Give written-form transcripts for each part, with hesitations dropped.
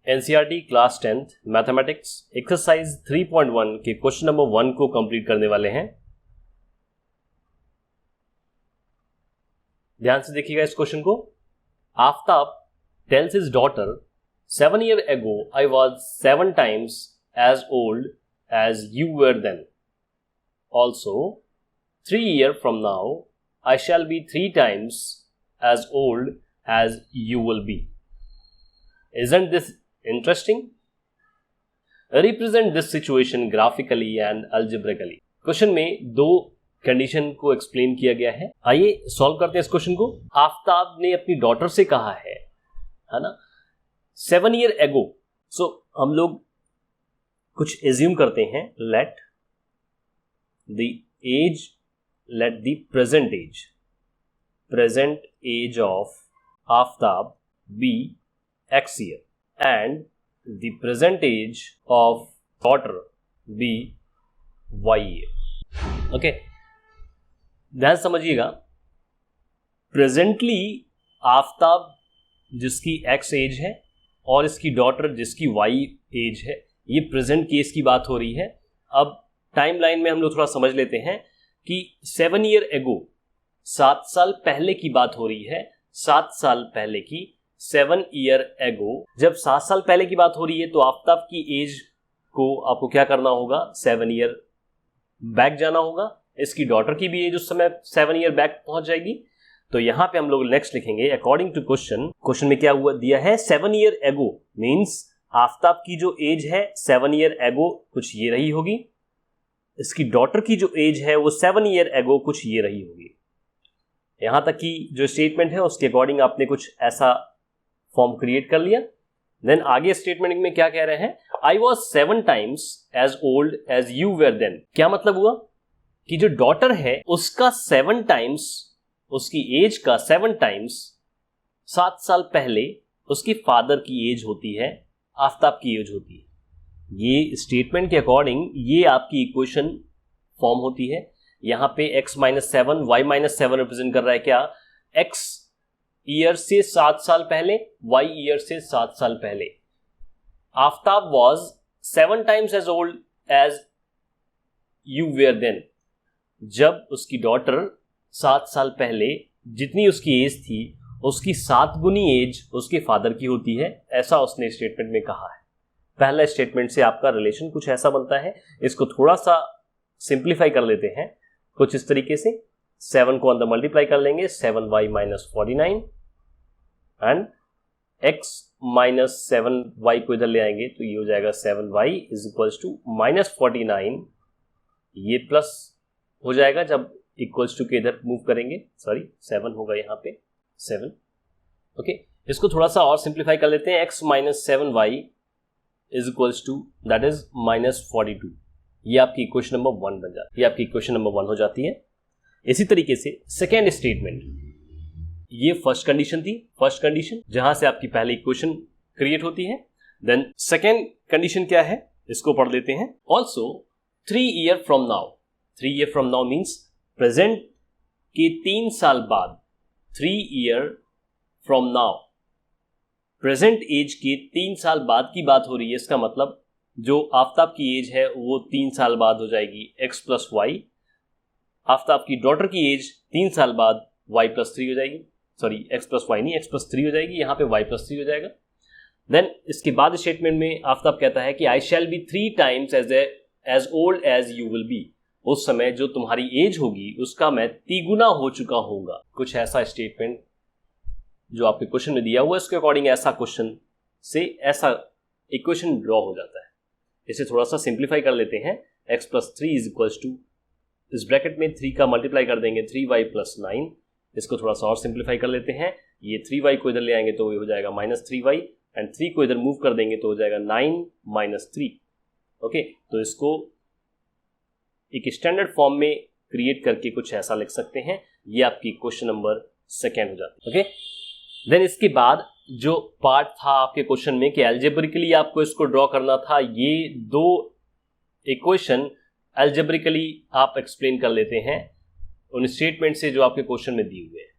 NCERT class 10th mathematics exercise 3.1 के question number 1 को complete करने वाले हैं। ध्यान से देखिएगा इस क्वेश्चन को। Aftab tells his daughter, 7 years ago I was 7 times as old as you were then. Also, 3 years from now I shall be 3 times as old as you will be. Isn't this interesting? Represent this situation graphically and algebraically. Question में दो condition को explain किया गया है। आइए solve करते हैं इस क्वेश्चन को। आफ्ताब ने अपनी डॉटर से कहा है ना, 7 years ago। सो हम लोग कुछ एज्यूम करते हैं। Let the present age of Aftab be X year and the present age of daughter be Y year. Okay, ध्यान समझिएगा। प्रेजेंटली आफ्ताब जिसकी X एज है और इसकी डॉटर जिसकी Y एज है, ये प्रेजेंट केस की बात हो रही है। अब टाइमलाइन में हम लोग थोड़ा समझ लेते हैं कि 7 years ago 7 साल पहले की बात हो रही है। 7 साल पहले की 7 years ago, जब 7 साल पहले की बात हो रही है तो आफ्ताब की एज को आपको क्या करना होगा, 7 years बैक जाना होगा। इसकी डॉटर की भी एज उस समय 7 years बैक पहुंच जाएगी। तो यहां पे हम लोग नेक्स्ट लिखेंगे अकॉर्डिंग टू क्वेश्चन में क्या हुआ दिया है, 7 years ago मींस आफ्ताब की जो एज है 7 years ago कुछ ये रही होगी। इसकी डॉटर की जो एज है वो 7 years ago कुछ ये रही होगी। यहां तक कि जो स्टेटमेंट है उसके अकॉर्डिंग आपने कुछ ऐसा फॉर्म क्रिएट कर लिया। देन आगे स्टेटमेंट में क्या कह रहे हैं, I was 7 times as old as you were then. क्या मतलब हुआ कि जो डॉटर है उसका 7 times, उसकी एज का 7 times 7 साल पहले उसके फादर की एज होती है, आफ्ताब की एज होती है। ये स्टेटमेंट के अकॉर्डिंग ये आपकी इक्वेशन फॉर्म होती है। यहां पे x-7 y-7 रिप्रेजेंट कर रहा है क्या, x ईयर से 7 साल पहले, y ईयर से 7 साल पहले। Aftab was 7 times as old as you were then. जब उसकी डॉटर 7 साल पहले जितनी उसकी एज थी उसकी 7 गुनी एज उसके फादर की होती है, ऐसा उसने स्टेटमेंट में कहा है। पहला स्टेटमेंट से आपका रिलेशन कुछ ऐसा बनता है। इसको थोड़ा सा सिंप्लीफाई कर लेते हैं कुछ इस तरीके से। 7 को अंदर मल्टीप्लाई कर लेंगे, 7y - 49 एंड x - 7y को इधर ले आएंगे तो ये हो जाएगा 7y = -49। ये प्लस हो जाएगा जब इक्वल्स टू के इधर मूव करेंगे, सॉरी 7 होगा यहाँ पे 7। ओके, इसको थोड़ा सा और सिंप्लीफाई कर लेते हैं। x - 7y that is -42। ये आपकी इक्वेशन नंबर 1 बन जाती है, ये आपकी इक्वेशन नंबर 1 हो जाती है। इसी तरीके से सेकेंड स्टेटमेंट, ये फर्स्ट कंडीशन थी, फर्स्ट कंडीशन जहां से आपकी पहली इक्वेशन क्रिएट होती है। देन सेकेंड कंडीशन क्या है, इसको पढ़ लेते हैं। Also 3 years from now, 3 years from now means present के 3 साल बाद, 3 years from now present age के 3 साल बाद की बात हो रही है। इसका मतलब जो आफ्ताब की एज है वो 3 साल बाद हो जाएगी x + y। आफ्ताब की डॉटर की एज 3 साल बाद y + 3 हो जाएगी, सॉरी x + y नहीं, x + 3 हो जाएगी, यहाँ पे y + 3 हो जाएगा। देन इसके बाद स्टेटमेंट में आफ्ताब कहता है कि I shall be 3 times as old as you will be. उस समय जो तुम्हारी एज होगी उसका मैं 3 गुना हो चुका होगा। कुछ ऐसा स्टेटमेंट जो आपके क्वेश्चन में दिया हुआ है उसके अकॉर्डिंग ऐसा क्वेश्चन से ऐसा इक्वेशन ड्रॉ हो जाता है। इसे थोड़ा सा सिंप्लीफाई कर लेते हैं। x + 3 इस ब्रैकेट में 3 का मल्टीप्लाई कर देंगे 3y + 9। इसको थोड़ा सा और सिंप्लीफाई कर लेते हैं। ये 3y को इधर ले आएंगे तो ये हो जाएगा -3y एंड 3 को इधर मूव कर देंगे तो हो जाएगा 9 - 3। ओके, तो इसको एक स्टैंडर्ड फॉर्म में क्रिएट करके कुछ ऐसा लिख सकते हैं। ये आपकी क्वेश्चन नंबर 2 हो जाती है। ओके, देन इसके बाद जो पार्ट था आपके क्वेश्चन में कि अलजेब्रिकली आपको इसको ड्रॉ करना था, ये 2 इक्वेशन अलजेब्रिकली आप एक्सप्लेन कर लेते हैं उन स्टेटमेंट से जो आपके क्वेश्चन में दिए हुए हैं।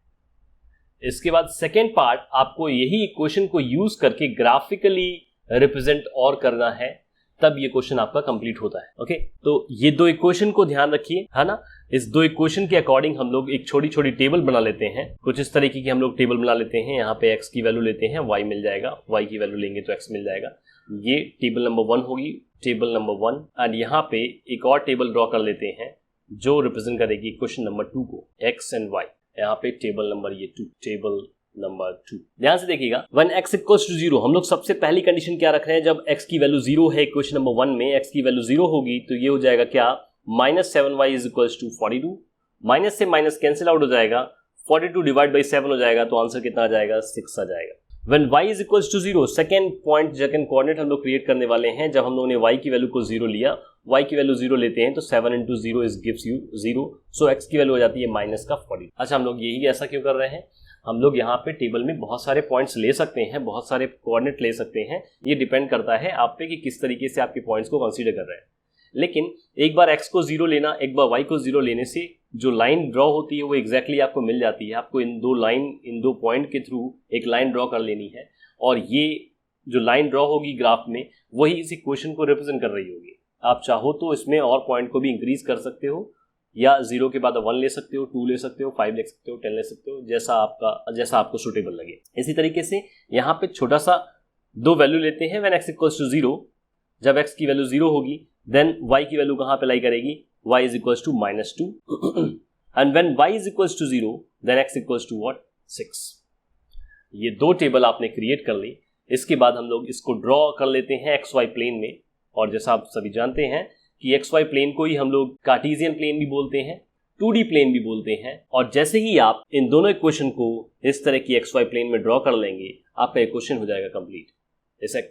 इसके बाद सेकेंड पार्ट आपको यही इक्वेशन को यूज करके ग्राफिकली रिप्रेजेंट और करना है, तब ये क्वेश्चन आपका कंप्लीट होता है। ओके, तो ये दो इक्वेशन को ध्यान रखिए, है ना। इस दो इक्वेशन के अकॉर्डिंग हम लोग एक छोटी छोटी टेबल बना लेते हैं। कुछ इस तरीके की हम लोग टेबल बना लेते हैं। यहाँ पे x की वैल्यू लेते हैं, y मिल जाएगा, y की वैल्यू लेंगे तो x मिल जाएगा। ये टेबल नंबर 1 होगी, टेबल नंबर 1। एंड यहाँ पे एक और टेबल ड्रॉ कर लेते हैं जो रिप्रेजेंट करेगी क्वेश्चन नंबर 2 को, x एंड y। यहाँ पे टेबल नंबर ये 2, टेबल नंबर 2। ध्यान से देखिएगा, व्हेन x इक्वल्स टू 0, हम लोग सबसे पहली कंडीशन क्या रख रहे हैं, जब x की वैल्यू 0 है इक्वेशन नंबर 1 में, x की वैल्यू 0 होगी तो ये हो जाएगा क्या, -7y is equals to 42। Minus से माइनस कैंसिल आउट हो जाएगा, 42 डिवाइड बाई 7 हो जाएगा, तो आंसर कितना आ जाएगा, 6 आ जाएगा। When y is equals to 0, second point, second coordinate हम लोग क्रिएट करने वाले हैं। जब हम लोगों ने y की वैल्यू को 0 लिया, y की वैल्यू 0 लेते हैं तो 7 into 0 is gives you 0, so x की वैल्यू हो जाती है माइनस का 40। अच्छा, हम लोग यही ऐसा क्यों कर रहे हैं, हम लोग यहाँ पे टेबल में बहुत सारे पॉइंट्स ले सकते हैं, बहुत सारे कोऑर्डिनेट ले सकते हैं, ये डिपेंड करता है आप पे कि किस तरीके से आपके पॉइंट्स को कंसीडर कर रहे हैं। लेकिन एक बार x को 0 लेना, एक बार y को 0 लेने से जो लाइन ड्रॉ होती है वो एग्जैक्टली आपको मिल जाती है। आपको इन दो पॉइंट के थ्रू एक लाइन ड्रॉ कर लेनी है, और ये जो लाइन ड्रॉ होगी ग्राफ में वही इस इक्वेशन को रिप्रेजेंट कर रही होगी। आप चाहो तो इसमें और पॉइंट को भी इंक्रीज कर सकते हो, या 0 के बाद 1 ले सकते हो, 2 ले सकते हो, 5 ले सकते हो, 10 ले सकते हो, जैसा आपको सुटेबल लगे। इसी तरीके से यहाँ पे छोटा सा दो वैल्यू लेते हैं। व्हेन x इक्वल्स टू 0, जब x की वैल्यू 0 होगी, देन y की वैल्यू कहाँ पे लाई करेगी, y is equals to -2 and when y is equals to 0, then x equals to what, 6। ये दो टेबल आपने क्रिएट कर ली। इसके बाद हम लोग इसको ड्रॉ कर लेते हैं XY प्लेन में, और जैसा आप सभी जानते हैं कि XY प्लेन को ही हम लोग कार्टेशियन प्लेन भी बोलते हैं, 2D प्लेन भी बोलते हैं। और जैसे ही आप इन दोनों इक्वेशन को इस तरह की XY प्लेन में ड्रॉ कर लेंगे, आपका इक्वेशन हो जाएगा कंप्लीट। इस x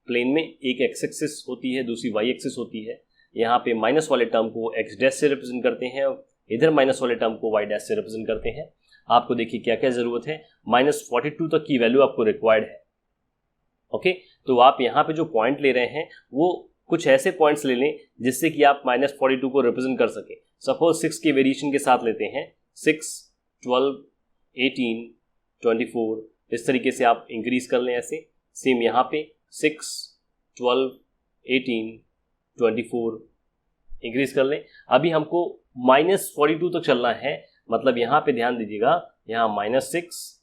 प्लेन में एक x एक्सिस होती है, दूसरी y एक्सिस होती है। यहाँ पे माइनस वाले टर्म को x डैश से रिप्रेजेंट करते हैं, इधर माइनस वाले टर्म को y डैश से रिप्रेजेंट करते हैं। आपको देखिए क्या क्या जरूरत है, -42 तक की वैल्यू आपको रिक्वायर्ड है। ओके, तो आप यहाँ पे जो पॉइंट ले रहे हैं वो कुछ ऐसे पॉइंट्स ले लें जिससे कि आप -42 को रिप्रेजेंट कर सकें। सपोज 6 के वेरिएशन के साथ लेते हैं, 6, 12, 18, 24, इस तरीके से आप इंक्रीज कर लें ऐसे। सेम यहाँ पे 6, 12, 18, 24 इंक्रीज कर लें। अभी हमको -42 तक चलना है, मतलब यहाँ पे ध्यान दीजिएगा, यहाँ -6,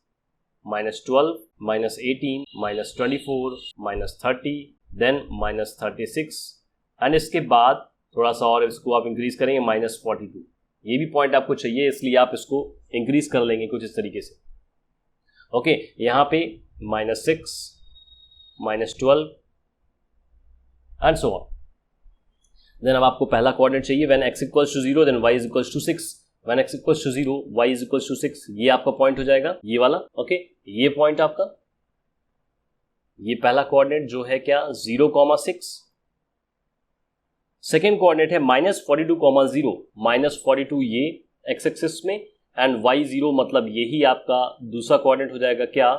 -12, -18, -24, -30, देन -36, एंड इसके बाद थोड़ा सा और इसको आप इंक्रीज करेंगे -42। ये भी पॉइंट आपको चाहिए, इसलिए आप इसको इंक्रीज कर लेंगे कुछ इस तरीके से। ओके, यहाँ पे -6, -12 एंड सो ऑन। देन अब आपको पहला कोऑर्डिनेट चाहिए, when x equals to 0, then y is equals to 6। When x equals to 0, y is equals to 6, ये आपका पॉइंट हो जाएगा, ये वाला। ओके, ये पॉइंट आपका, ये पहला कोऑर्डिनेट जो है क्या, 0,6। सेकेंड कोऑर्डिनेट है -42,0, -42 ये x एक्सिस में, एंड y0 मतलब यही आपका दूसरा कोऑर्डिनेट हो जाएगा क्या,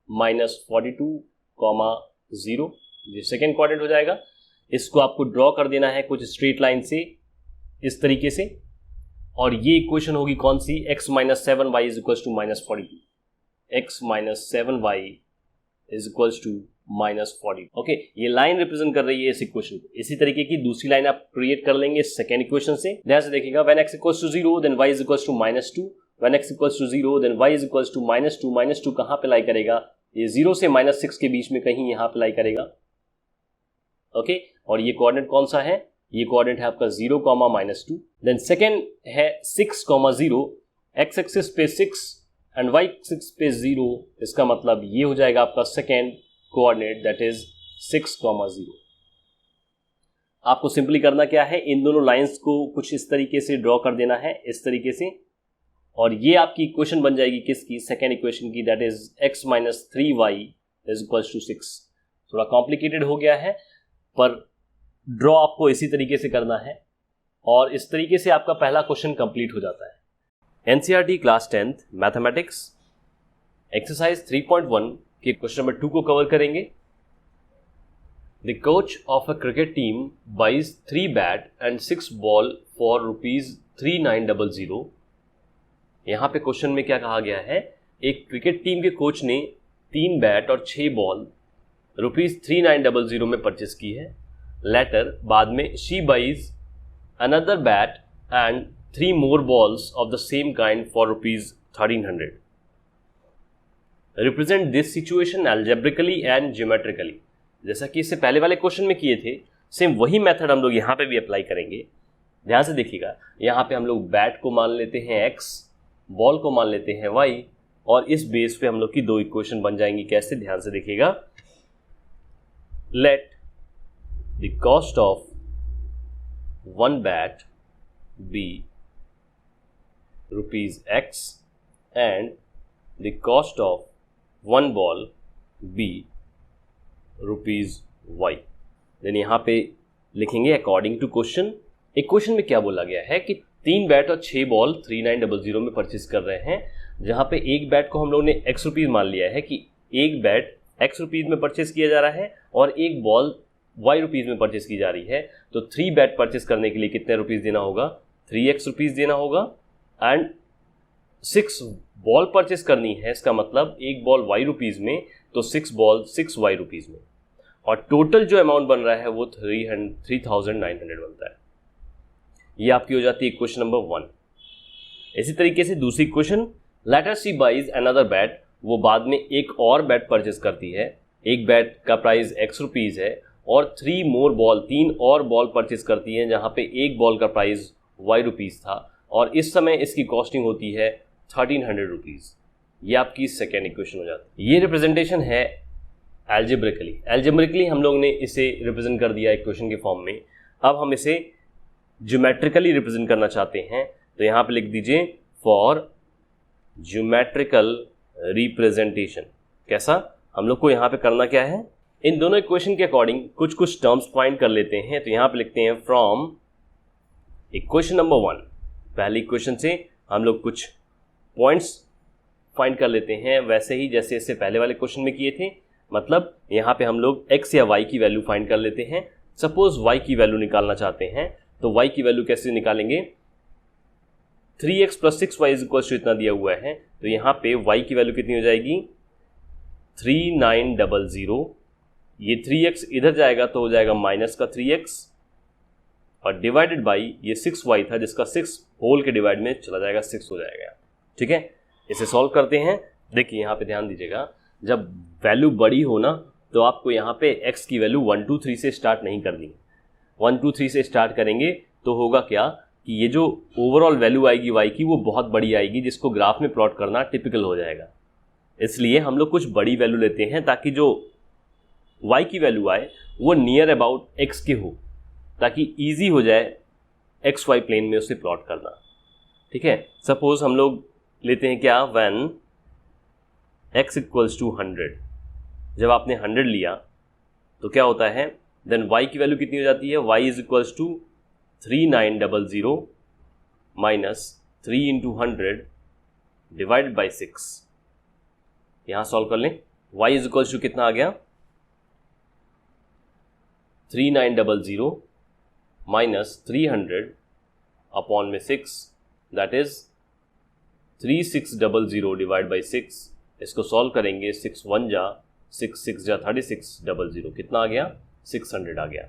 -42,0, ये सेकेंड कोऑर्डिनेट हो जाएगा। इसको आपको ड्रॉ कर देना है कुछ स्ट्रेट लाइन से इस तरीके से, और ये इक्वेशन होगी कौन सी, x - 7y is equals to -42, x - 7y is equals to -40। Okay, ये लाइन रिप्रेजेंट कर रही है इस इक्वेशन को। इसी तरीके की दूसरी लाइन आप क्रिएट कर लेंगे सेकेंड इक्वेशन से। ध्यान से देखिएगा, when x equals to 0, then y is equals to -2, when x equals to 0, then y is equals to -2 कहाँ पे लाई करेगा, ये 0 से -6 के बीच में कहीं यहाँ पे लाई करेगा। ओके, और ये कोऑर्डिनेट कौन सा है, ये कोऑर्डिनेट है आपका 0, -2। देन सेकेंड है 6,0, x एक्सिस पे 6 एंड y एक्सिस पे 0, इसका मतलब ये हो जाएगा आपका सेकेंड कोऑर्डिनेट, दैट इज 6,0। आपको सिंपली करना क्या है, इन दोनों लाइंस को कुछ इस तरीके से ड्रॉ कर देना है, इस तरीके से, और ये आपकी इक्वेशन बन जाएगी किसकी, सेकेंड इक्वेशन की, that is x - 3y is equals to 6। थोड़ा कॉम्प्लिकेटेड हो गया है, पर ड्रॉ आपको इसी तरीके से करना है, और इस तरीके से आपका पहला क्वेश्चन कंप्लीट हो जाता है। NCERT class 10th mathematics exercise 3.1 के क्वेश्चन नंबर 2 को कवर करेंगे। The coach of a cricket team buys 3 bat and 6 ball for ₹3900। यहाँ पे क्वेश्चन में क्या कहा गया है, एक क्रिकेट टीम के कोच ने 3 बैट और 6 बॉल ₹3900 में परचेस की है। लेटर बाद में she buys another bat and 3 more balls of the same kind for ₹1300. Represent this situation algebraically and geometrically. जैसा कि इससे पहले वाले क्वेश्चन में किए थे, सेम वही मेथड हम लोग यहाँ पे भी अप्लाई करेंगे। ध्यान से देखिएगा, यहाँ पे हम लोग बैट को मान लेते हैं x, बॉल को मान लेते हैं y, और इस बेस पे हम लोग की दो इक्वेशन बन जाएंगी। कैसे? ध्यान से देखिएगा। Let the cost of one bat be ₹X and the cost of one ball be ₹Y। Then यहाँ पे लिखेंगे अकॉर्डिंग टू क्वेश्चन। एक क्वेश्चन में क्या बोला गया है कि 3 बैट और 6 बॉल 3900 में परचेज कर रहे हैं, जहाँ पे एक बैट को हम लोग ने X रुपीज़ मान लिया है कि एक बैट X रुपीज़ में परचेज किया जा रहा है और एक बॉल Y रुपीज़ में परचेज की जा रही है। तो 3 बैट परचेज करने के लिए कितने रुपीज़ देना होगा? 3X रुपीज़ देना होगा। एंड 6 बॉल परचेस करनी है, इसका मतलब एक बॉल Y रुपीज़ में, तो 6 बॉल 6Y रुपीज़ में, और टोटल जो अमाउंट बन रहा है वो 3900 बनता है। ये आपकी हो जाती है क्वेश्चन नंबर 1। इसी तरीके से दूसरी क्वेश्चन, लेट अस सी बाइज अनदर बैट। वो बाद में एक और बैट परचेस करती है। एक बैट का प्राइस X रुपीज़ है और 3 more बॉल, 3 और बॉल परचेस करती हैं, जहाँ पे एक बॉल का प्राइस Y रुपीज़ था और इस समय इसकी कॉस्टिंग होती है 1300 रुपीज़। ये आपकी सेकेंड इक्वेशन हो जाती है। ये रिप्रेजेंटेशन है एल्जेब्रिकली हम लोग ने इसे रिप्रेजेंट कर दिया इक्वेशन के फॉर्म में। अब हम इसे ज्योमेट्रिकली रिप्रेजेंट करना चाहते हैं, तो यहाँ पे लिख दीजिए फॉर ज्योमेट्रिकल रिप्रेजेंटेशन। कैसा? हम लोग को यहाँ पे करना क्या है, इन दोनों इक्वेशन के अकॉर्डिंग कुछ कुछ टर्म्स फाइंड कर लेते हैं। तो यहाँ पे लिखते हैं फ्रॉम इक्वेशन नंबर 1, पहली इक्वेशन से हम लोग कुछ पॉइंट्स फाइंड कर लेते हैं, वैसे ही जैसे इससे पहले वाले क्वेश्चन में किए थे। मतलब यहाँ पे हम लोग x या y की वैल्यू फाइंड कर लेते हैं। सपोज y की वैल्यू निकालना चाहते हैं, तो y की वैल्यू कैसे निकालेंगे? 3x + 6y = इतना दिया हुआ है, तो यहाँ पे y की वैल्यू कितनी हो जाएगी? 3900। ये 3x इधर जाएगा तो हो जाएगा माइनस का 3x, और डिवाइडेड बाई ये 6y था, जिसका 6 होल के डिवाइड में चला जाएगा, 6 हो जाएगा। ठीक है, इसे सॉल्व करते हैं। देखिए यहाँ पे ध्यान दीजिएगा, जब वैल्यू बड़ी हो ना, तो आपको यहाँ पे x की वैल्यू 1 2 3 से स्टार्ट नहीं करनी। 1 2 3 से स्टार्ट करेंगे तो होगा क्या कि ये जो ओवरऑल वैल्यू आएगी y की, वो बहुत बड़ी आएगी, जिसको ग्राफ में प्लॉट करना टिपिकल हो जाएगा। इसलिए हम लोग कुछ बड़ी वैल्यू लेते हैं ताकि जो y की वैल्यू आए वो नियर अबाउट x के हो, ताकि ईजी हो जाए एक्स वाई प्लेन में उसे प्लॉट करना। ठीक है, सपोज हम लोग लेते हैं क्या, व्हेन x = 100। जब आपने 100 लिया तो क्या होता है, देन y की वैल्यू कितनी हो जाती है? y = 3900 minus 3 × 100 divided by 6। यहाँ सॉल्व कर लें। y = कितना आ गया? 3900 माइनस 300 अपॉन में 6, दैट इज 3600 डिवाइड बाई 6। इसको सॉल्व करेंगे, 6 1 जा 6 6 जा 3600, कितना आ गया? 600 आ गया।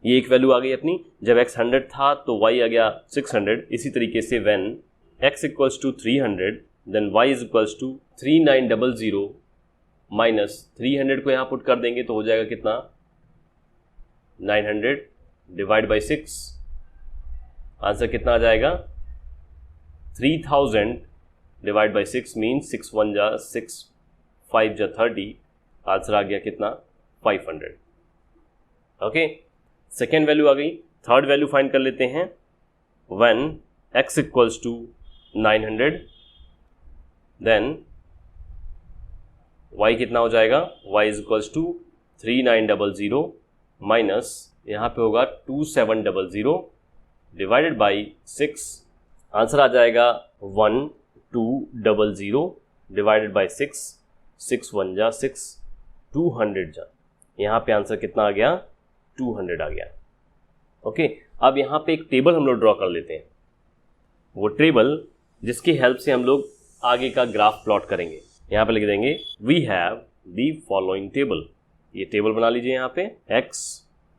ये एक वैल्यू आ गई अपनी। जब x 100 था तो y आ गया 600। इसी तरीके से when x = 300 then y = 3900 minus 300 को यहाँ पुट कर देंगे तो हो जाएगा कितना? 900 डिवाइड बाई 6। आंसर कितना आ जाएगा? 3000 डिवाइड बाई 6 मीन्स 6 1 जा 6 5 जा 30। आंसर आ गया कितना? 500। ओके, सेकेंड वैल्यू आ गई। थर्ड वैल्यू फाइंड कर लेते हैं। व्हेन x = 900 देन y कितना हो जाएगा? y = 3900 माइनस यहाँ पे होगा 2700 डिवाइडेड बाई 6। आंसर आ जाएगा 1200 डिवाइडेड बाई 6। 6 1 जा 6 200 जा, यहाँ पे आंसर कितना आ गया? 200 आ गया। ओके, अब यहाँ पे एक टेबल हम लोग ड्रॉ कर लेते हैं। वो टेबल जिसकी हेल्प से हम लोग आगे का ग्राफ प्लॉट करेंगे। यहाँ पे लिख देंगे we have the following table. ये टेबल बना लीजिए यहाँ पे x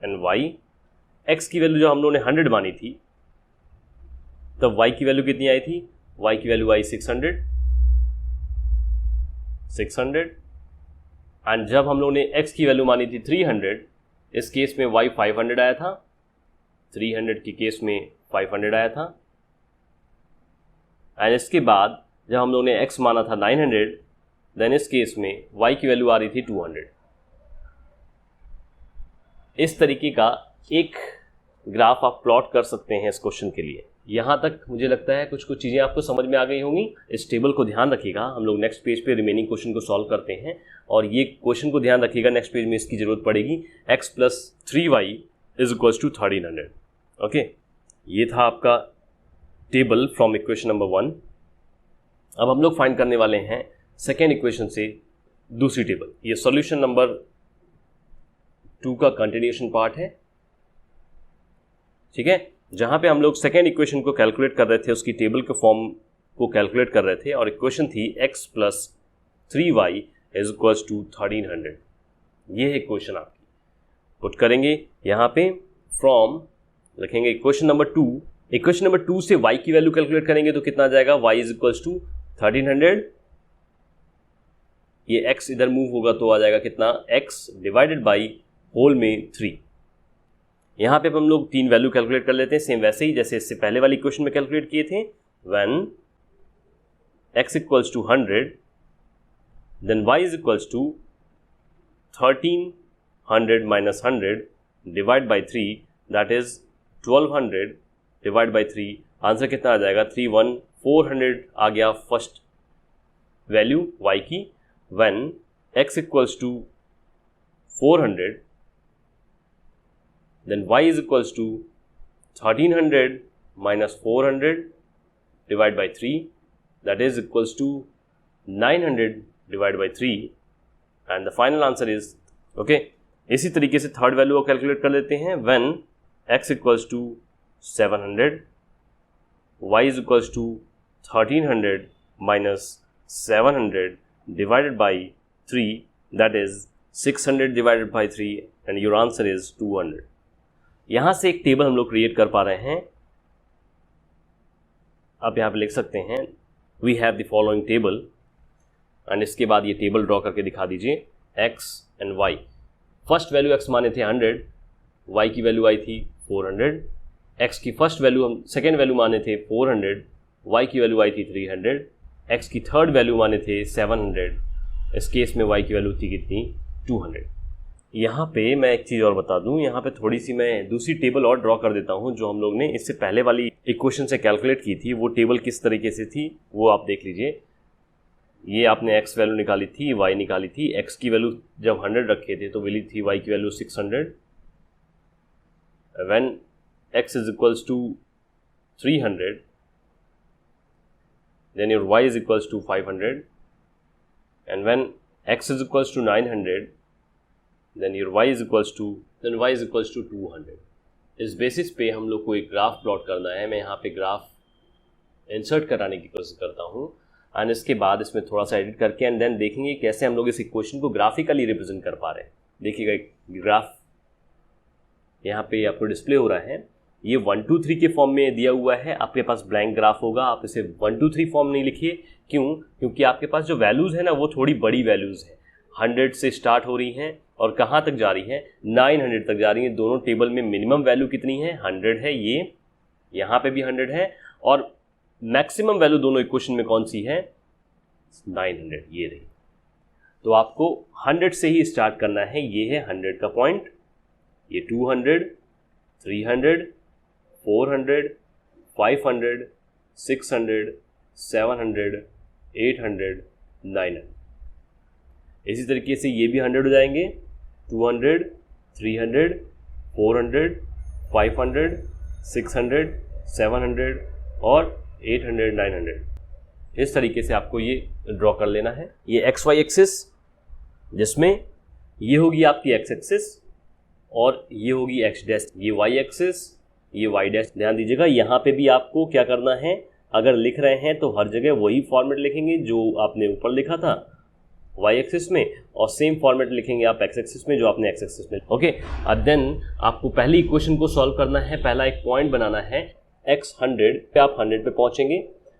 एंड y। x की वैल्यू जो हम लोगों ने 100 मानी थी, तब y की वैल्यू कितनी आई थी? y की वैल्यू आई 600 एंड जब हम लोगों ने x की वैल्यू मानी थी 300, इस केस में y 500 आया था, 300 के केस में 500 आया था। एंड इसके बाद जब हम लोगों ने x माना था 900, देन इस केस में y की वैल्यू आ रही थी 200। इस तरीके का एक ग्राफ आप प्लॉट कर सकते हैं इस क्वेश्चन के लिए। यहाँ तक मुझे लगता है कुछ चीज़ें आपको समझ में आ गई होंगी। इस टेबल को ध्यान रखिएगा, हम लोग नेक्स्ट पेज पे रिमेनिंग क्वेश्चन को सॉल्व करते हैं, और ये क्वेश्चन को ध्यान रखिएगा, नेक्स्ट पेज में इसकी जरूरत पड़ेगी। x + 3y = 1300। ओके, ये था आपका टेबल फ्रॉम इक्वेशन नंबर 1। अब हम लोग फाइंड करने वाले हैं सेकेंड इक्वेशन से दूसरी टेबल। ये सॉल्यूशन नंबर 2 का कंटिन्यूएशन पार्ट है, ठीक है, जहां पे हम लोग सेकेंड इक्वेशन को कैलकुलेट कर रहे थे, उसकी टेबल के फॉर्म को कैलकुलेट कर रहे थे, और इक्वेशन थी x + 3y = 1300। ये है इक्वेशन आपकी। पुट करेंगे यहाँ पे, फ्रॉम लिखेंगे इक्वेशन नंबर 2। इक्वेशन नंबर 2 से y की वैल्यू कैलकुलेट करेंगे तो कितना आ जाएगा? y = 1300। ये x इधर मूव होगा तो आ जाएगा कितना? x डिवाइडेड बाई होल में 3। यहाँ पे हम लोग 3 वैल्यू कैलकुलेट कर लेते हैं, सेम वैसे ही जैसे इससे पहले वाली क्वेश्चन में कैलकुलेट किए थे। When x = 100, then y = 1300 - 100 divide by 3, that is 1200 divide by 3। Answer कितना आ जाएगा? 31400 आ गया फर्स्ट वैल्यू y की। When x = 400, then y = 1300 - 400 divided by 3, that is equals to 900 divided by 3, and the final answer is okay। इसी तरीके से third value को कैलकुलेट कर लेते हैं। when x = 700, y = 1300 - 700 divided by 3, that is 600 divided by 3, and your answer is 200। यहाँ से एक टेबल हम लोग क्रिएट कर पा रहे हैं। आप यहाँ पे लिख सकते हैं we have the following table, and इसके बाद ये टेबल ड्रॉ करके दिखा दीजिए x and y। First value x माने थे 100, y की वैल्यू आई थी 400। x की फर्स्ट वैल्यू हम सेकेंड वैल्यू माने थे 400, y की वैल्यू आई थी 300। x की थर्ड वैल्यू माने थे 700, इस केस में y की वैल्यू थी कितनी? 200। यहाँ पे मैं एक चीज़ और बता दूँ, यहाँ पे थोड़ी सी मैं दूसरी टेबल और ड्रॉ कर देता हूँ। जो हम लोग ने इससे पहले वाली इक्वेशन से कैलकुलेट की थी, वो टेबल किस तरीके से थी वो आप देख लीजिए। ये आपने x वैल्यू निकाली थी, y निकाली थी। x की वैल्यू जब 100 रखे थे तो मिली थी y की value 600। When x = 300, then your y = 500, and when x = 900, then your y = 200। इस बेसिस पे हम लोग को एक ग्राफ प्लॉट करना है। मैं यहाँ पे ग्राफ इंसर्ट कराने की कोशिश करता हूँ, एंड इसके बाद इसमें थोड़ा सा एडिट करके एंड देन देखेंगे कैसे हम लोग इस इक्वेशन को ग्राफिकली रिप्रेजेंट कर पा रहे हैं। देखिएगा एक ग्राफ यहाँ पे आपको डिस्प्ले हो रहा है। ये 1 2 3 के फॉर्म में दिया हुआ है। आपके पास ब्लैंक ग्राफ होगा, आप इसे 1 2 3 फॉर्म नहीं लिखिए। क्यों? क्योंकि आपके पास जो वैल्यूज़ है ना वो थोड़ी बड़ी वैल्यूज़ हैं। 100 से स्टार्ट हो रही हैं और कहाँ तक जा रही है? 900 तक जा रही है। दोनों टेबल में मिनिमम वैल्यू कितनी है? 100 है। ये यहाँ पे भी 100 है, और मैक्सिमम वैल्यू दोनों इक्वेशन में कौन सी है? 900, ये रही। तो आपको 100 से ही स्टार्ट करना है। ये है 100 का पॉइंट, ये 200, 300, 400, 500, 600, 700, 800, 900। इसी तरीके से ये भी 100 हो जाएंगे। 200, 300, 400, 500, 600, 700 और 800, 900। इस तरीके से आपको ये ड्रॉ कर लेना है। ये एक्स वाई एक्सिस, जिसमें ये होगी आपकी एक्स एक्सिस और ये होगी एक्स डैश, ये वाई एक्सिस, ये वाई डैश। ध्यान दीजिएगा यहाँ पे भी आपको क्या करना है, अगर लिख रहे हैं तो हर जगह वही फॉर्मेट लिखेंगे जो आपने ऊपर लिखा था। वाई एक्सिस में और सेम फॉर्मेट लिखेंगे आप एक्स एक्सिस में जो आपने एक्स एक्सिस में। ओके, और देन आपको पहली इक्वेशन को सॉल्व करना है, पहला एक पॉइंट बनाना है x 100 पे, आप 100 पे पहुंचेंगे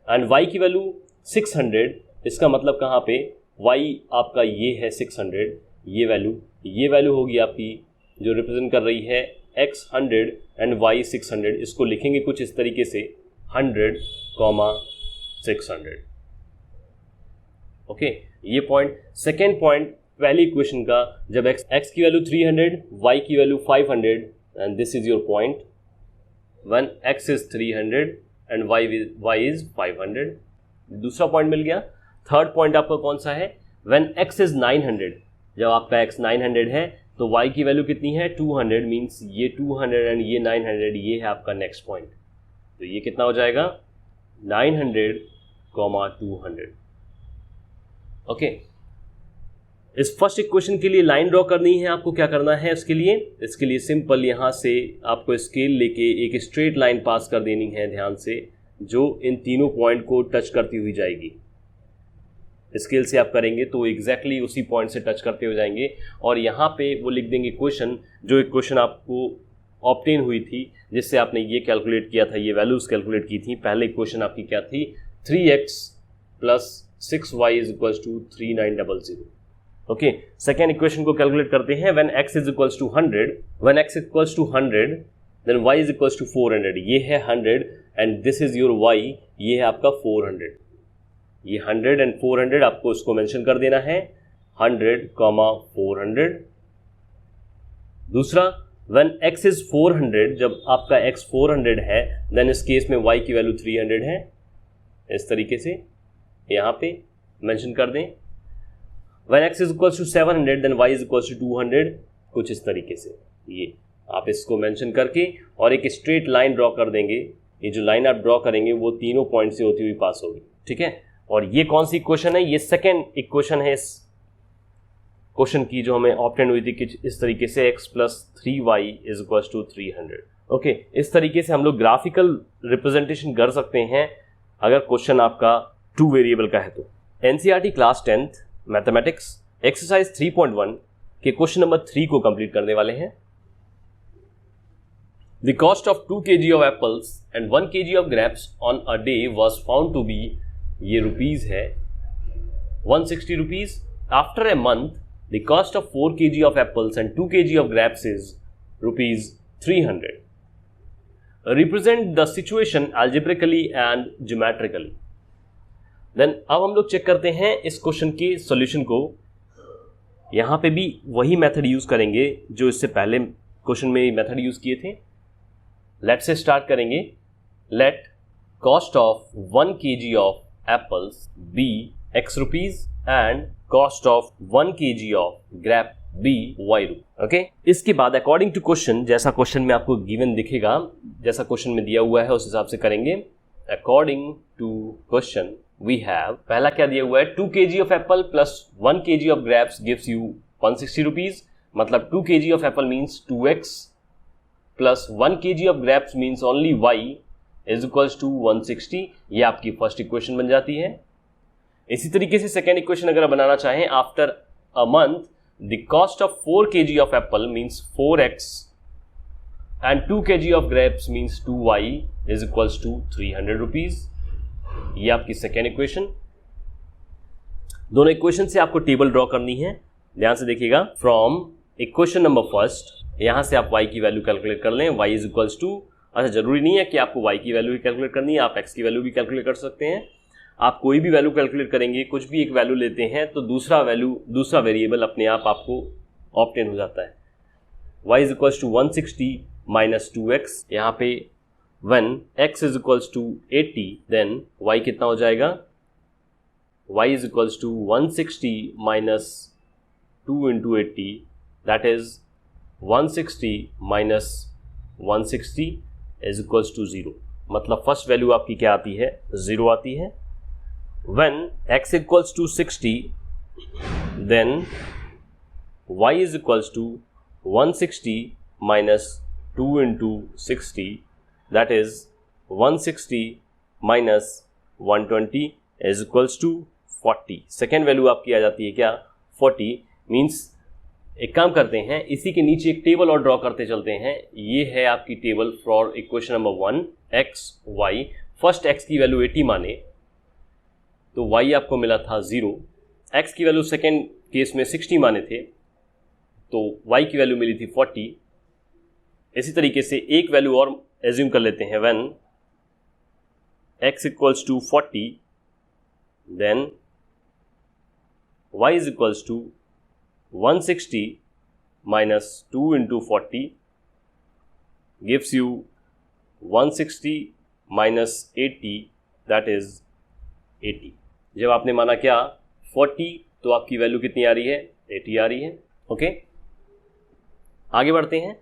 एंड y की वैल्यू 600, इसका मतलब कहाँ पे y आपका ये है 600, ये वैल्यू होगी आपकी जो रिप्रेजेंट कर रही है x 100 एंड y 600। इसको लिखेंगे कुछ इस तरीके से 100, 600। ओके, ये पॉइंट। सेकेंड पॉइंट पहली इक्वेशन का, जब x की वैल्यू 300, y की value 500 and this is your point when x is 300 and y is 500। दूसरा पॉइंट मिल गया। थर्ड पॉइंट आपका कौन सा है, व्हेन x इज 900, जब आपका x 900 है तो y की वैल्यू कितनी है 200, मीन्स ये 200 एंड ये 900, ये है आपका नेक्स्ट पॉइंट। तो ये कितना हो जाएगा 900, 200। ओके, इस फर्स्ट इक्वेशन के लिए लाइन ड्रॉ करनी है। आपको क्या करना है इसके लिए सिंपल यहाँ से आपको स्केल लेके एक स्ट्रेट लाइन पास कर देनी है ध्यान से, जो इन तीनों पॉइंट को टच करती हुई जाएगी। स्केल से आप करेंगे तो एग्जैक्टली उसी पॉइंट से टच करते हुए जाएंगे और यहाँ पे वो लिख देंगे क्वेश्चन, जो इक्वेशन आपको ऑब्टेन हुई थी जिससे आपने ये कैलकुलेट किया था, ये वैल्यूज कैलकुलेट की थी। पहले इक्वेशन आपकी क्या थी, 3x plus 6y is equals to 3900। Okay, second equation को कैलकुलेट करते हैं। When x is equals to 100 then y is equals to 400। ये है 100 and this is your y, ये है आपका 400। ये 100 एंड 400 आपको उसको मेंशन कर देना है, 100, 400। दूसरा, व्हेन x इज 400, जब आपका x 400 है देन इस केस में y की वैल्यू 300 है। इस तरीके से यहाँ पे मेंशन कर दें। When x is equals to 700 then y is equals to 200, कुछ इस तरीके से ये आप इसको मेंशन करके और एक स्ट्रेट लाइन ड्रॉ कर देंगे। ये जो लाइन आप ड्रॉ करेंगे वो तीनों पॉइंट से होती हुई पास होगी। ठीक है, और ये कौन सी इक्वेशन है, ये सेकेंड इक्वेशन है इस क्वेश्चन की जो हमें ऑब्टेन हुई थी कि इस तरीके से x plus 3y is equals to 300। Okay, इस तरीके से हम लोग ग्राफिकल रिप्रेजेंटेशन कर सकते हैं अगर क्वेश्चन आपका 2 वेरिएबल का है तो। NCERT class 10th mathematics exercise 3.1 के क्वेश्चन नंबर 3 को कंप्लीट करने वाले हैं। The cost of 2 kg of apples and 1 kg of grapes on a day was found to be, ये रुपीज है, 160 rupees. After a month, the cost of 4 kg of apples and 2 kg of grapes is rupees 300. Represent the situation algebraically and geometrically. Then अब हम लोग check करते हैं इस question के solution को। यहाँ पे भी वही मेथड यूज करेंगे जो इससे पहले क्वेश्चन में मेथड यूज किए थे। लेट से स्टार्ट करेंगे। Let cost of 1 kg of apples be x rupees and cost of 1 kg of grape be y rupees. Okay, इसके बाद अकॉर्डिंग टू क्वेश्चन, जैसा क्वेश्चन में आपको गिवन दिखेगा, जैसा क्वेश्चन में दिया हुआ है उस हिसाब से करेंगे। According to question we have, पहला क्या दिया हुआ है, 2 kg of apple plus 1 kg of grapes gives you 160 rupees. मतलब 2 kg of apple means 2x plus 1 kg of grapes means only y is equals to 160। ये आपकी फर्स्ट इक्वेशन बन जाती है। इसी तरीके से सेकेंड इक्वेशन अगर बनाना चाहें, after a month the cost of 4 kg of apple means 4x and 2 kg of grapes means 2y is equals to 300 rupees. ये आपकी सेकेंड इक्वेशन। दोनों इक्वेशन से आपको टेबल ड्रॉ करनी है, ध्यान से देखिएगा। फ्रॉम इक्वेशन नंबर फर्स्ट, यहां से आप y की वैल्यू कैलकुलेट कर लें, y इज इक्वल्स टू, अच्छा जरूरी नहीं है कि आपको y की वैल्यू ही कैलकुलेट करनी है, आप x की वैल्यू भी कैलकुलेट कर सकते हैं। आप कोई भी वैल्यू कैलकुलेट करेंगे, कुछ भी एक वैल्यू लेते हैं तो दूसरा वेरिएबल अपने आप आपको ऑब्टेन हो जाता है। y is equals to 160 minus 2x। यहाँ पे when x is equals to 80 then y कितना हो जाएगा, y is equals to 160 minus 2 into 80 that is 160 minus 160 is equals to 0। मतलब फर्स्ट वैल्यू आपकी क्या आती है, 0 आती है। when x equals to 60 then y is equals to 160 minus 2 into 60 that is 160 minus 120 is equals to 40, second value आपकी आ जाती है क्या 40, मीन्स एक काम करते हैं, इसी के नीचे एक टेबल और ड्रॉ करते चलते हैं। ये है आपकी table for equation number 1 x y। First x की वैल्यू 80 माने तो y आपको मिला था 0, x की वैल्यू सेकेंड केस में 60 माने थे तो y की वैल्यू मिली थी 40। इसी तरीके से एक वैल्यू और एज्यूम कर लेते हैं, when x equals to 40 then y is equals to 160 minus 2 into 40 gives you 160 minus 80, that is 80। जब आपने माना क्या 40 तो आपकी वैल्यू कितनी आ रही है 80 आ रही है। ओके, आगे बढ़ते हैं,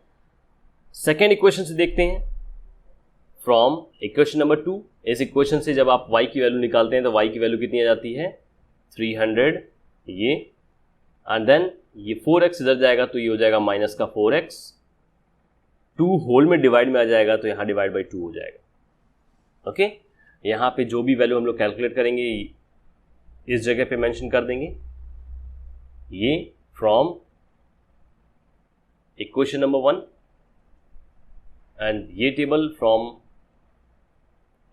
सेकेंड इक्वेशन से देखते हैं। फ्रॉम इक्वेशन नंबर 2, इस इक्वेशन से जब आप y की वैल्यू निकालते हैं तो y की वैल्यू कितनी आ जाती है 300, ये एंड देन ये 4x इधर जाएगा तो ये हो जाएगा माइनस का 4x, 2 होल में डिवाइड में आ जाएगा तो यहाँ डिवाइड बाई 2 हो जाएगा। ओके, यहाँ पे जो भी वैल्यू हम लोग कैलकुलेट करेंगे इस जगह पे मेंशन कर देंगे। ये फ्रॉम इक्वेशन नंबर 1 एंड ये table from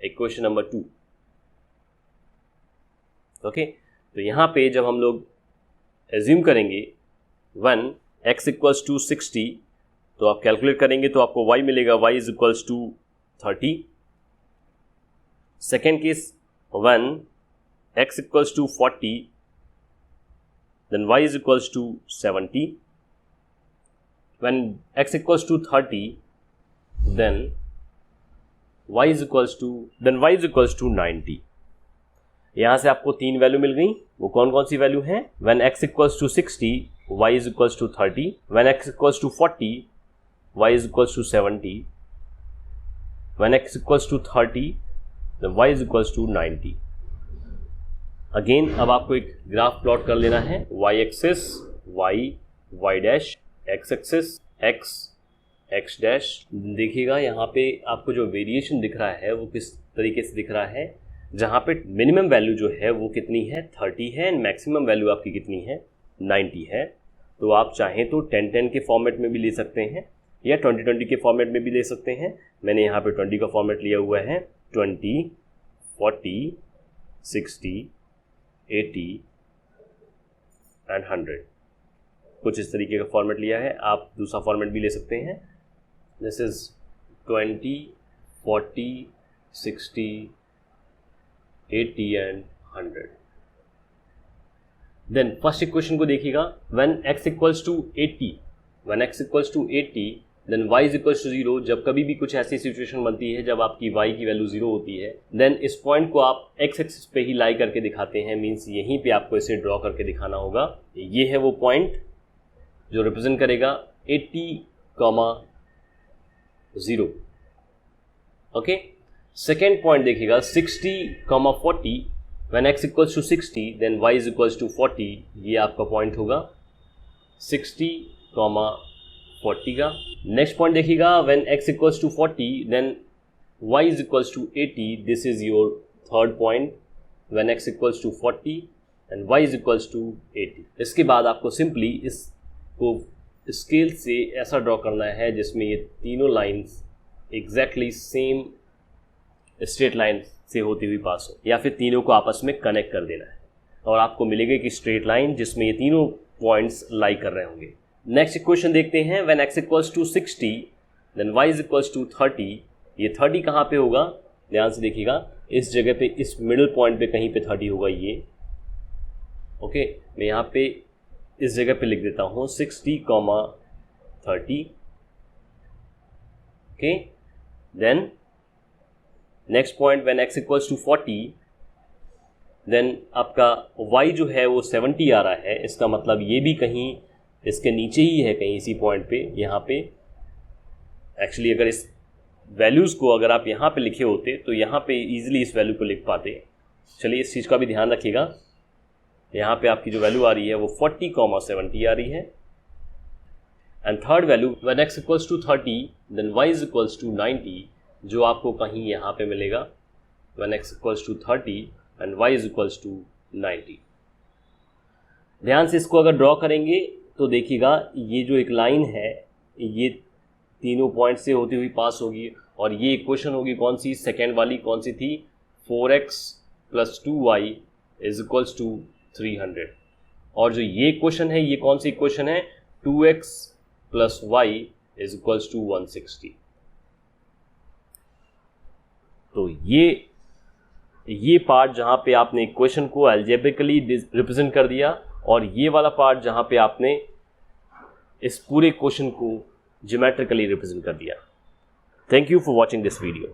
equation number 2। Okay, तो यहाँ पे जब हम लोग एज्यूम करेंगे वन x इक्वल्स टू 60 तो आप कैलकुलेट करेंगे तो आपको y मिलेगा y is equals to 30। Second case one x equals to 40 then y is equals to 70। When x equals to 30 then y is equals to 90। यहाँ से आपको 3 वैल्यू मिल गई, वो कौन कौन सी वैल्यू हैं? When x equals to 60 y is equals to 30, when x equals to 40 y is equals to 70, when x equals to 30 then y is equals to 90। Again अब आपको एक ग्राफ प्लॉट कर लेना है, y axis y dash, x axis x dash. देखिएगा यहाँ पे आपको जो वेरिएशन दिख रहा है वो किस तरीके से दिख रहा है, जहाँ पे मिनिमम वैल्यू जो है वो कितनी है 30 है एंड मैक्सिमम वैल्यू आपकी कितनी है 90 है। तो आप चाहें तो 10-10 के फॉर्मेट में भी ले सकते हैं या 20-20 के फॉर्मेट में भी ले सकते हैं। मैंने यहाँ पे 20 का फॉर्मेट लिया हुआ है, 20, 40, 60, 80 एंड 100, कुछ इस तरीके का फॉर्मेट लिया है। आप दूसरा फॉर्मेट भी ले सकते हैं, this is 20, 40, 60, 80 and 100। Then first equation को देखिएगा, when x equals to 80 then y is equals to 0। जब कभी भी कुछ ऐसी सिचुएशन बनती है जब आपकी y की वैल्यू 0 होती है, देन इस पॉइंट को आप x एक्सिस पे ही लाई करके दिखाते हैं, मीन्स यहीं पे आपको इसे ड्रॉ करके दिखाना होगा। ये है वो पॉइंट जो रिप्रेजेंट करेगा 80,0। ओके, सेकेंड पॉइंट देखिएगा 60,40, when x equals to 60 then y is equals to 40। ये आपका पॉइंट होगा 60,40 का। नेक्स्ट पॉइंट देखिएगा, when x equals to 40 then y is equals to 80। This is your third point, when x equals to 40 and y is equals to 80। इसके बाद आपको simply इसको scale से ऐसा ड्रॉ करना है जिसमें ये तीनों lines exactly same straight line से होती हुई पास हो, या फिर तीनों को आपस में कनेक्ट कर देना है और आपको मिलेगी कि स्ट्रेट लाइन जिसमें ये तीनों पॉइंट्स लाई कर रहे होंगे। नेक्स्ट इक्वेशन देखते हैं, when x equals to 60 then y is equals to 30। ये 30 कहाँ पे होगा, ध्यान से देखिएगा, इस जगह पे इस मिडिल पॉइंट पे कहीं पे 30 होगा ये। ओके, मैं यहाँ पे इस जगह पे लिख देता हूँ 60,30। Okay, then next point when x equals to 40 then आपका y जो है वो 70 आ रहा है। इसका मतलब ये भी कहीं इसके नीचे ही है, कहीं इसी पॉइंट पे, यहाँ पे। एक्चुअली अगर इस वैल्यूज़ को अगर आप यहाँ पे लिखे होते तो यहाँ पे इजीली इस वैल्यू को लिख पाते। चलिए इस चीज़ का भी ध्यान रखिएगा, यहाँ पे आपकी जो वैल्यू आ रही है वो 40,70 आ रही है। And third value when x equals to 30 then y is equals to 90, जो आपको कहीं यहाँ पे मिलेगा, when x equals to 30 and y is equals to 90। ध्यान से इसको अगर ड्रॉ करेंगे तो देखिएगा ये जो एक लाइन है ये तीनों पॉइंट से होती हुई पास होगी, और ये इक्वेशन होगी कौन सी, सेकेंड वाली कौन सी थी, 4x + 2y = 300। और जो ये इक्वेशन है ये कौन सी इक्वेशन है, 2x + y = 160। तो ये पार्ट जहाँ पे आपने इक्वेशन को अलजेब्रिकली रिप्रेजेंट कर दिया, और ये वाला पार्ट जहाँ पे आपने इस पूरे क्वेश्चन को ज्योमेट्रिकली रिप्रेजेंट कर दिया। Thank you for watching this video.